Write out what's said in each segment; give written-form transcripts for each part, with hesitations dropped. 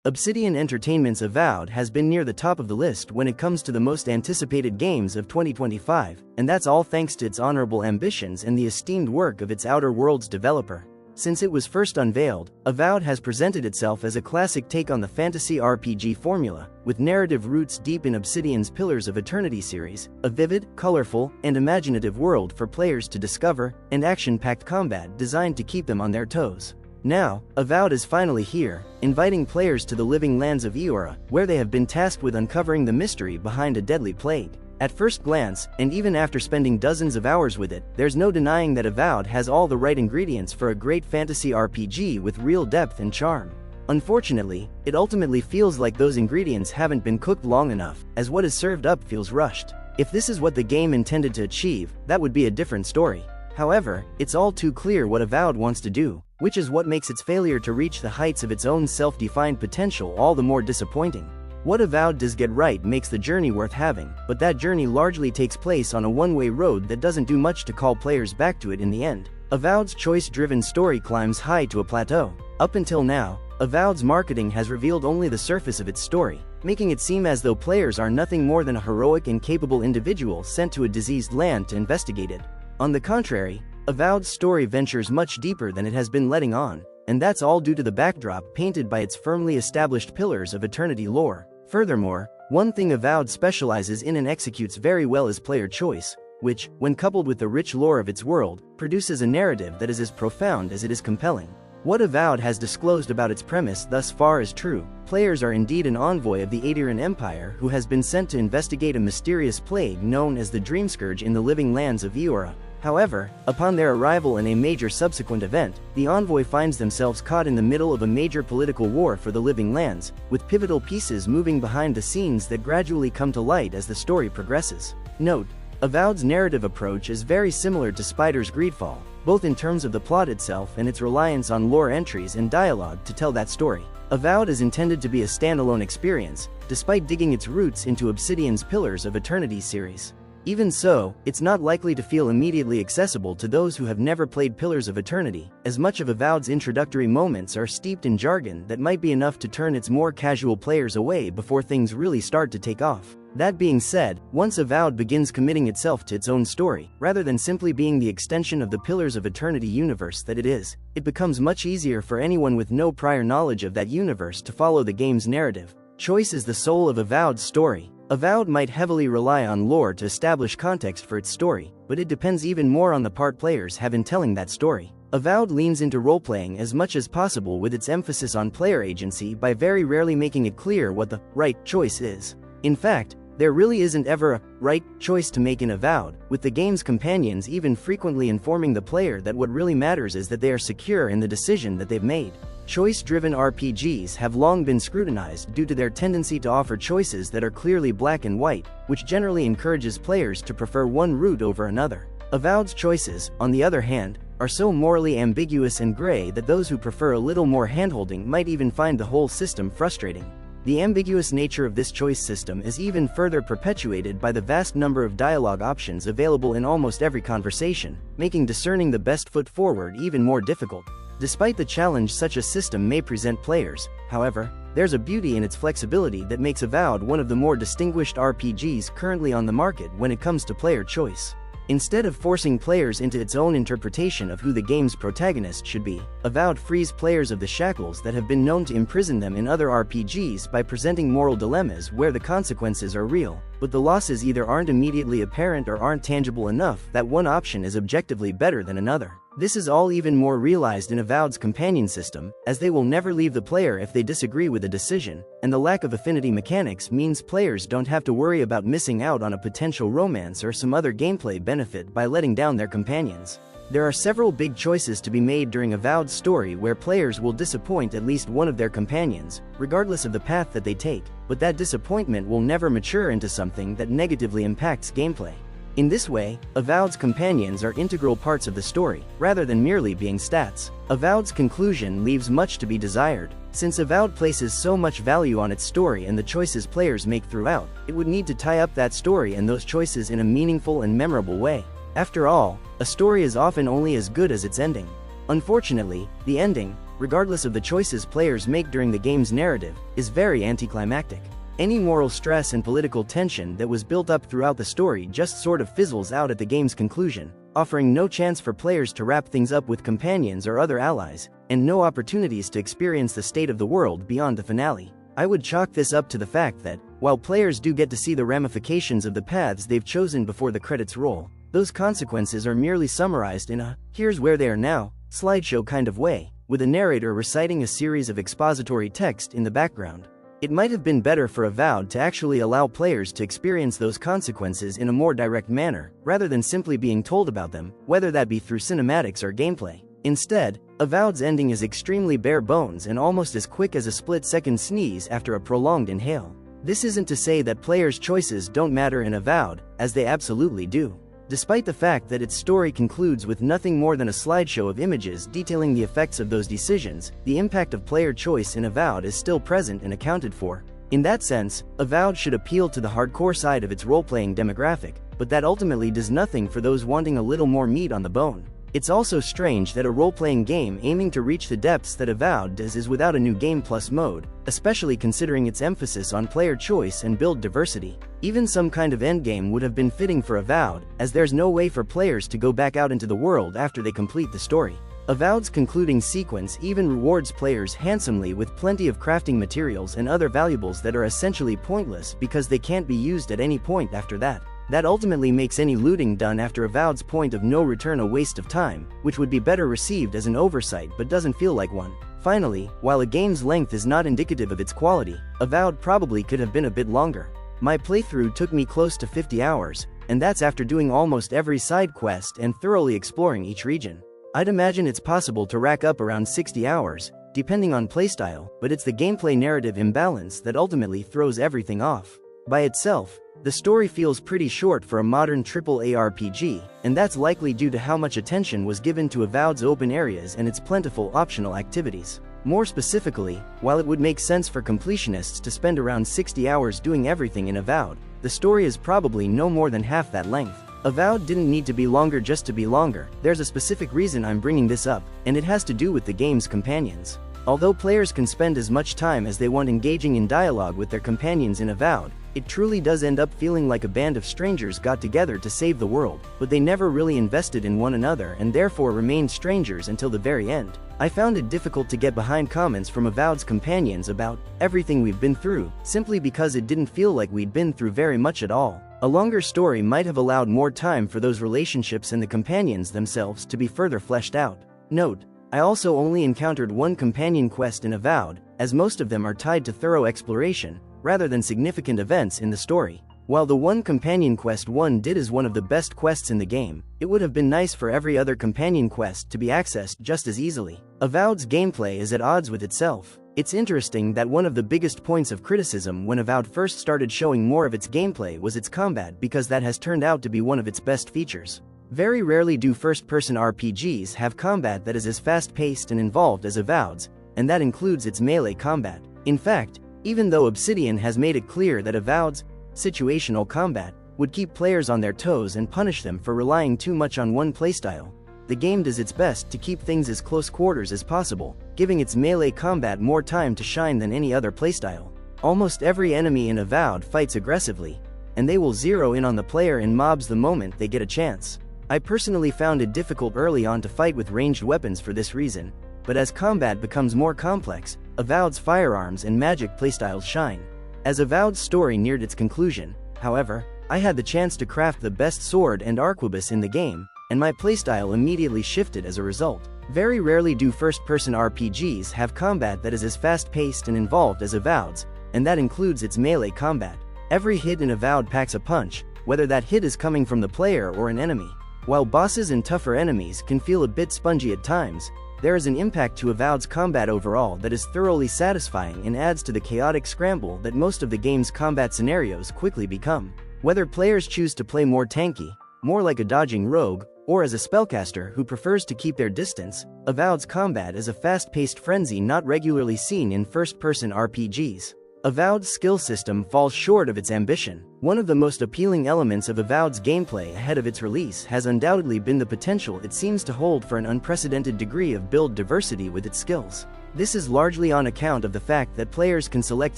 Obsidian Entertainment's Avowed has been near the top of the list when it comes to the most anticipated games of 2025, and that's all thanks to its honorable ambitions and the esteemed work of its Outer Worlds developer. Since it was first unveiled, Avowed has presented itself as a classic take on the fantasy RPG formula, with narrative roots deep in Obsidian's Pillars of Eternity series, a vivid, colorful, and imaginative world for players to discover, and action-packed combat designed to keep them on their toes. Now, Avowed is finally here, inviting players to the living lands of Eora, where they have been tasked with uncovering the mystery behind a deadly plague. At first glance, and even after spending dozens of hours with it, there's no denying that Avowed has all the right ingredients for a great fantasy RPG with real depth and charm. Unfortunately, it ultimately feels like those ingredients haven't been cooked long enough, as what is served up feels rushed. If this is what the game intended to achieve, that would be a different story. However, it's all too clear what Avowed wants to do, which is what makes its failure to reach the heights of its own self-defined potential all the more disappointing. What Avowed does get right makes the journey worth having, but that journey largely takes place on a one-way road that doesn't do much to call players back to it in the end. Avowed's choice-driven story climbs high to a plateau. Up until now, Avowed's marketing has revealed only the surface of its story, making it seem as though players are nothing more than a heroic and capable individual sent to a diseased land to investigate it. On the contrary, Avowed's story ventures much deeper than it has been letting on, and that's all due to the backdrop painted by its firmly established Pillars of Eternity lore. Furthermore, one thing Avowed specializes in and executes very well is player choice, which, when coupled with the rich lore of its world, produces a narrative that is as profound as it is compelling. What Avowed has disclosed about its premise thus far is true. Players are indeed an envoy of the Aediran Empire who has been sent to investigate a mysterious plague known as the Dreamscourge in the living lands of Eora. However, upon their arrival in a major subsequent event, the envoy finds themselves caught in the middle of a major political war for the living lands, with pivotal pieces moving behind the scenes that gradually come to light as the story progresses. Note: Avowed's narrative approach is very similar to Spider's Greedfall, both in terms of the plot itself and its reliance on lore entries and dialogue to tell that story. Avowed is intended to be a standalone experience, despite digging its roots into Obsidian's Pillars of Eternity series. Even so, it's not likely to feel immediately accessible to those who have never played Pillars of Eternity, as much of Avowed's introductory moments are steeped in jargon that might be enough to turn its more casual players away before things really start to take off. That being said, once Avowed begins committing itself to its own story, rather than simply being the extension of the Pillars of Eternity universe that it is, it becomes much easier for anyone with no prior knowledge of that universe to follow the game's narrative. Choice is the soul of Avowed's story. Avowed might heavily rely on lore to establish context for its story, but it depends even more on the part players have in telling that story. Avowed leans into role-playing as much as possible with its emphasis on player agency by very rarely making it clear what the right choice is. In fact, there really isn't ever a right choice to make in Avowed, with the game's companions even frequently informing the player that what really matters is that they are secure in the decision that they've made. Choice-driven RPGs have long been scrutinized due to their tendency to offer choices that are clearly black and white, which generally encourages players to prefer one route over another. Avowed's choices, on the other hand, are so morally ambiguous and gray that those who prefer a little more handholding might even find the whole system frustrating. The ambiguous nature of this choice system is even further perpetuated by the vast number of dialogue options available in almost every conversation, making discerning the best foot forward even more difficult. Despite the challenge such a system may present players, however, there's a beauty in its flexibility that makes Avowed one of the more distinguished RPGs currently on the market when it comes to player choice. Instead of forcing players into its own interpretation of who the game's protagonist should be, Avowed frees players of the shackles that have been known to imprison them in other RPGs by presenting moral dilemmas where the consequences are real, but the losses either aren't immediately apparent or aren't tangible enough that one option is objectively better than another. This is all even more realized in Avowed's companion system, as they will never leave the player if they disagree with a decision, and the lack of affinity mechanics means players don't have to worry about missing out on a potential romance or some other gameplay benefit by letting down their companions. There are several big choices to be made during Avowed's story where players will disappoint at least one of their companions, regardless of the path that they take, but that disappointment will never mature into something that negatively impacts gameplay. In this way, Avowed's companions are integral parts of the story, rather than merely being stats. Avowed's conclusion leaves much to be desired. Since Avowed places so much value on its story and the choices players make throughout, it would need to tie up that story and those choices in a meaningful and memorable way. After all, a story is often only as good as its ending. Unfortunately, the ending, regardless of the choices players make during the game's narrative, is very anticlimactic. Any moral stress and political tension that was built up throughout the story just sort of fizzles out at the game's conclusion, offering no chance for players to wrap things up with companions or other allies, and no opportunities to experience the state of the world beyond the finale. I would chalk this up to the fact that, while players do get to see the ramifications of the paths they've chosen before the credits roll, those consequences are merely summarized in a "here's where they are now" slideshow kind of way, with a narrator reciting a series of expository text in the background. It might have been better for Avowed to actually allow players to experience those consequences in a more direct manner, rather than simply being told about them, whether that be through cinematics or gameplay. Instead, Avowed's ending is extremely bare bones and almost as quick as a split-second sneeze after a prolonged inhale. This isn't to say that players' choices don't matter in Avowed, as they absolutely do. Despite the fact that its story concludes with nothing more than a slideshow of images detailing the effects of those decisions, the impact of player choice in Avowed is still present and accounted for. In that sense, Avowed should appeal to the hardcore side of its role-playing demographic, but that ultimately does nothing for those wanting a little more meat on the bone. It's also strange that a role-playing game aiming to reach the depths that Avowed does is without a new Game Plus mode, especially considering its emphasis on player choice and build diversity. Even some kind of endgame would have been fitting for Avowed, as there's no way for players to go back out into the world after they complete the story. Avowed's concluding sequence even rewards players handsomely with plenty of crafting materials and other valuables that are essentially pointless because they can't be used at any point after that. That ultimately makes any looting done after Avowed's point of no return a waste of time, which would be better received as an oversight but doesn't feel like one. Finally, while a game's length is not indicative of its quality, Avowed probably could have been a bit longer. My playthrough took me close to 50 hours, and that's after doing almost every side quest and thoroughly exploring each region. I'd imagine it's possible to rack up around 60 hours, depending on playstyle, but it's the gameplay narrative imbalance that ultimately throws everything off. By itself, the story feels pretty short for a modern AAA RPG, and that's likely due to how much attention was given to Avowed's open areas and its plentiful optional activities. More specifically, while it would make sense for completionists to spend around 60 hours doing everything in Avowed, the story is probably no more than half that length. Avowed didn't need to be longer just to be longer. There's a specific reason I'm bringing this up, and it has to do with the game's companions. Although players can spend as much time as they want engaging in dialogue with their companions in Avowed, it truly does end up feeling like a band of strangers got together to save the world, but they never really invested in one another and therefore remained strangers until the very end. I found it difficult to get behind comments from Avowed's companions about everything we've been through, simply because it didn't feel like we'd been through very much at all. A longer story might have allowed more time for those relationships and the companions themselves to be further fleshed out. Note: I also only encountered one companion quest in Avowed, as most of them are tied to thorough exploration, rather than significant events in the story. While the one companion quest one did is one of the best quests in the game, it would have been nice for every other companion quest to be accessed just as easily. Avowed's gameplay is at odds with itself. It's interesting that one of the biggest points of criticism when Avowed first started showing more of its gameplay was its combat, because that has turned out to be one of its best features. Very rarely do first-person RPGs have combat that is as fast-paced and involved as Avowed's, and that includes its melee combat. In fact, even though Obsidian has made it clear that Avowed's situational combat would keep players on their toes and punish them for relying too much on one playstyle, the game does its best to keep things as close quarters as possible, giving its melee combat more time to shine than any other playstyle. Almost every enemy in Avowed fights aggressively, and they will zero in on the player and mobs the moment they get a chance. I personally found it difficult early on to fight with ranged weapons for this reason, but as combat becomes more complex, Avowed's firearms and magic playstyles shine. As Avowed's story neared its conclusion, however, I had the chance to craft the best sword and arquebus in the game, and my playstyle immediately shifted as a result. Very rarely do first-person RPGs have combat that is as fast-paced and involved as Avowed's, and that includes its melee combat. Every hit in Avowed packs a punch, whether that hit is coming from the player or an enemy. While bosses and tougher enemies can feel a bit spongy at times, there is an impact to Avowed's combat overall that is thoroughly satisfying and adds to the chaotic scramble that most of the game's combat scenarios quickly become. Whether players choose to play more tanky, more like a dodging rogue, or as a spellcaster who prefers to keep their distance, Avowed's combat is a fast-paced frenzy not regularly seen in first-person RPGs. Avowed's skill system falls short of its ambition. One of the most appealing elements of Avowed's gameplay ahead of its release has undoubtedly been the potential it seems to hold for an unprecedented degree of build diversity with its skills. This is largely on account of the fact that players can select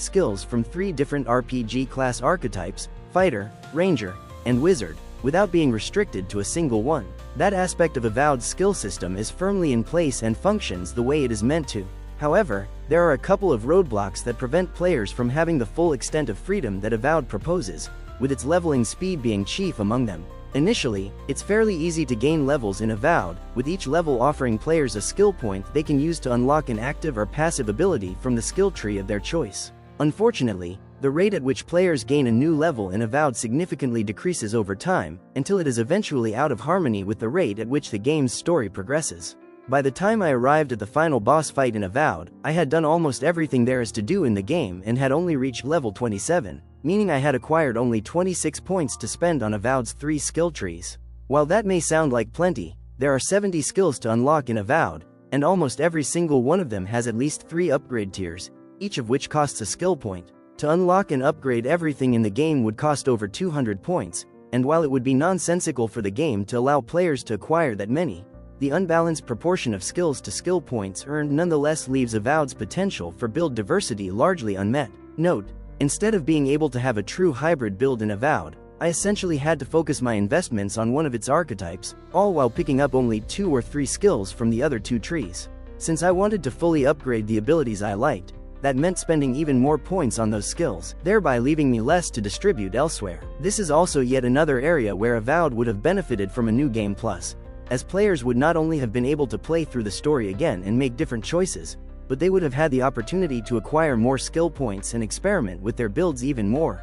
skills from 3 different RPG class archetypes: Fighter, Ranger, and Wizard, without being restricted to a single one. That aspect of Avowed's skill system is firmly in place and functions the way it is meant to. However, there are a couple of roadblocks that prevent players from having the full extent of freedom that Avowed proposes, with its leveling speed being chief among them. Initially, it's fairly easy to gain levels in Avowed, with each level offering players a skill point they can use to unlock an active or passive ability from the skill tree of their choice. Unfortunately, the rate at which players gain a new level in Avowed significantly decreases over time, until it is eventually out of harmony with the rate at which the game's story progresses. By the time I arrived at the final boss fight in Avowed, I had done almost everything there is to do in the game and had only reached level 27, meaning I had acquired only 26 points to spend on Avowed's 3 skill trees. While that may sound like plenty, there are 70 skills to unlock in Avowed, and almost every single one of them has at least 3 upgrade tiers, each of which costs a skill point. To unlock and upgrade everything in the game would cost over 200 points, and while it would be nonsensical for the game to allow players to acquire that many, the unbalanced proportion of skills to skill points earned nonetheless leaves Avowed's potential for build diversity largely unmet. Note: instead of being able to have a true hybrid build in Avowed, I essentially had to focus my investments on one of its archetypes, all while picking up only 2 or 3 skills from the other 2 trees. Since I wanted to fully upgrade the abilities I liked, that meant spending even more points on those skills, thereby leaving me less to distribute elsewhere. This is also yet another area where Avowed would have benefited from a new game plus, as players would not only have been able to play through the story again and make different choices, but they would have had the opportunity to acquire more skill points and experiment with their builds even more.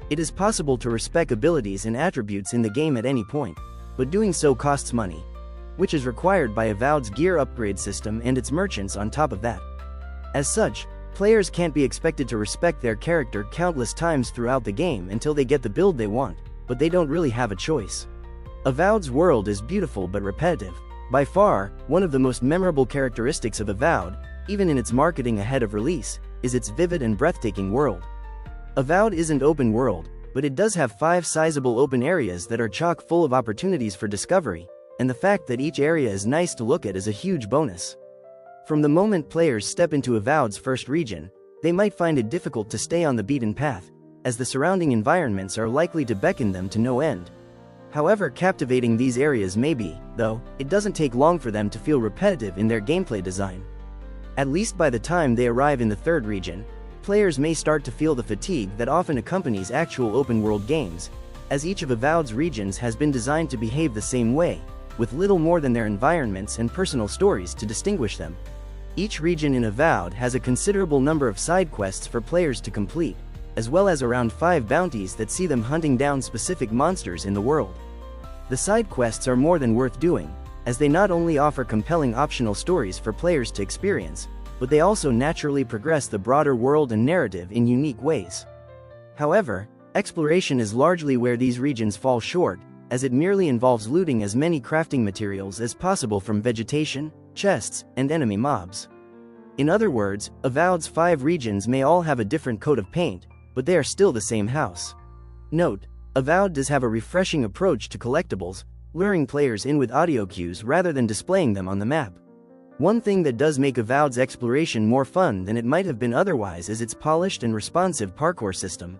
It is possible to respec abilities and attributes in the game at any point, but doing so costs money, which is required by Avowed's gear upgrade system and its merchants on top of that. As such, players can't be expected to respect their character countless times throughout the game until they get the build they want, but they don't really have a choice. Avowed's world is beautiful but repetitive. By far, one of the most memorable characteristics of Avowed, even in its marketing ahead of release, is its vivid and breathtaking world. Avowed isn't open world, but it does have 5 sizable open areas that are chock full of opportunities for discovery, and the fact that each area is nice to look at is a huge bonus. From the moment players step into Avowed's first region, they might find it difficult to stay on the beaten path, as the surrounding environments are likely to beckon them to no end. However captivating these areas may be, though, it doesn't take long for them to feel repetitive in their gameplay design. At least by the time they arrive in the 3rd region, players may start to feel the fatigue that often accompanies actual open-world games, as each of Avowed's regions has been designed to behave the same way, with little more than their environments and personal stories to distinguish them. Each region in Avowed has a considerable number of side quests for players to complete, as well as around 5 bounties that see them hunting down specific monsters in the world. The side quests are more than worth doing, as they not only offer compelling optional stories for players to experience, but they also naturally progress the broader world and narrative in unique ways. However, exploration is largely where these regions fall short, as it merely involves looting as many crafting materials as possible from vegetation, chests, and enemy mobs. In other words, Avowed's 5 regions may all have a different coat of paint, but they are still the same house. Note: Avowed does have a refreshing approach to collectibles, luring players in with audio cues rather than displaying them on the map. One thing that does make Avowed's exploration more fun than it might have been otherwise is its polished and responsive parkour system.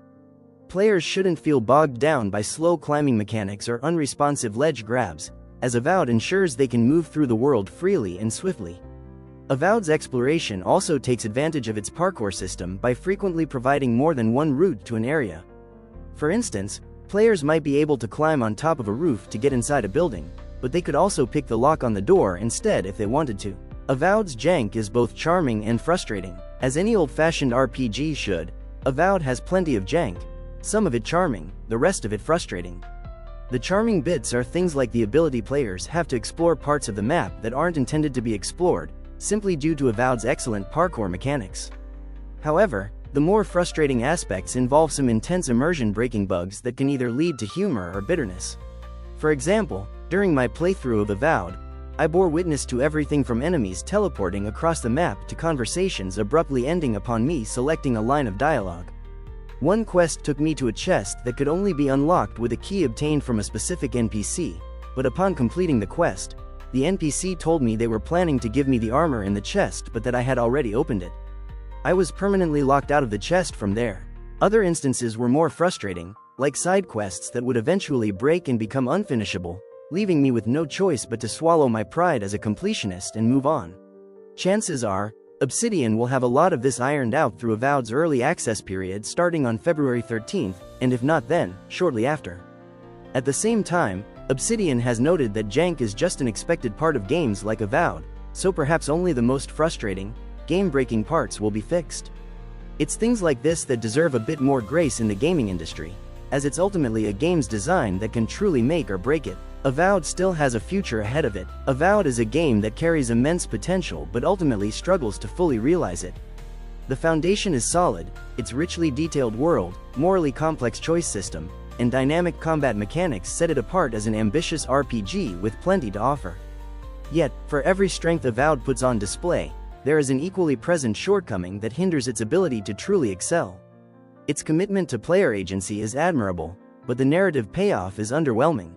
Players shouldn't feel bogged down by slow climbing mechanics or unresponsive ledge grabs, as Avowed ensures they can move through the world freely and swiftly. Avowed's exploration also takes advantage of its parkour system by frequently providing more than one route to an area. For instance, players might be able to climb on top of a roof to get inside a building, but they could also pick the lock on the door instead if they wanted to. Avowed's jank is both charming and frustrating. As any old-fashioned RPG should, Avowed has plenty of jank, some of it charming, the rest of it frustrating. The charming bits are things like the ability players have to explore parts of the map that aren't intended to be explored, simply due to Avowed's excellent parkour mechanics. However, the more frustrating aspects involve some intense immersion-breaking bugs that can either lead to humor or bitterness. For example, during my playthrough of Avowed, I bore witness to everything from enemies teleporting across the map to conversations abruptly ending upon me selecting a line of dialogue. One quest took me to a chest that could only be unlocked with a key obtained from a specific NPC, but upon completing the quest, the NPC told me they were planning to give me the armor in the chest but that I had already opened it. I was permanently locked out of the chest from there. Other instances were more frustrating, like side quests that would eventually break and become unfinishable, leaving me with no choice but to swallow my pride as a completionist and move on. Chances are, Obsidian will have a lot of this ironed out through Avowed's early access period starting on February 13th, and if not then, shortly after. At the same time, Obsidian has noted that jank is just an expected part of games like Avowed, so perhaps only the most frustrating, game-breaking parts will be fixed. It's things like this that deserve a bit more grace in the gaming industry, as it's ultimately a game's design that can truly make or break it. Avowed still has a future ahead of it. Avowed is a game that carries immense potential but ultimately struggles to fully realize it. The foundation is solid, its richly detailed world, morally complex choice system, and dynamic combat mechanics set it apart as an ambitious RPG with plenty to offer. Yet, for every strength Avowed puts on display, there is an equally present shortcoming that hinders its ability to truly excel. Its commitment to player agency is admirable, but the narrative payoff is underwhelming.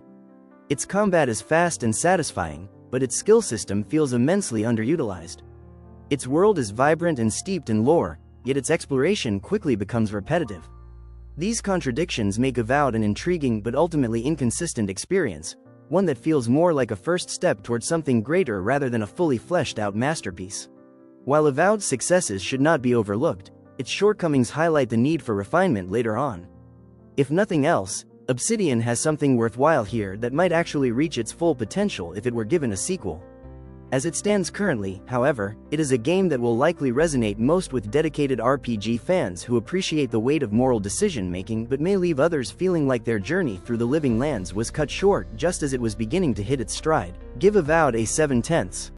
Its combat is fast and satisfying, but its skill system feels immensely underutilized. Its world is vibrant and steeped in lore, yet its exploration quickly becomes repetitive. These contradictions make Avowed an intriguing but ultimately inconsistent experience, one that feels more like a first step towards something greater rather than a fully fleshed-out masterpiece. While Avowed's successes should not be overlooked, its shortcomings highlight the need for refinement later on. If nothing else, Obsidian has something worthwhile here that might actually reach its full potential if it were given a sequel. As it stands currently, however, it is a game that will likely resonate most with dedicated RPG fans who appreciate the weight of moral decision-making but may leave others feeling like their journey through the Living Lands was cut short just as it was beginning to hit its stride. Give Avowed a 7/10.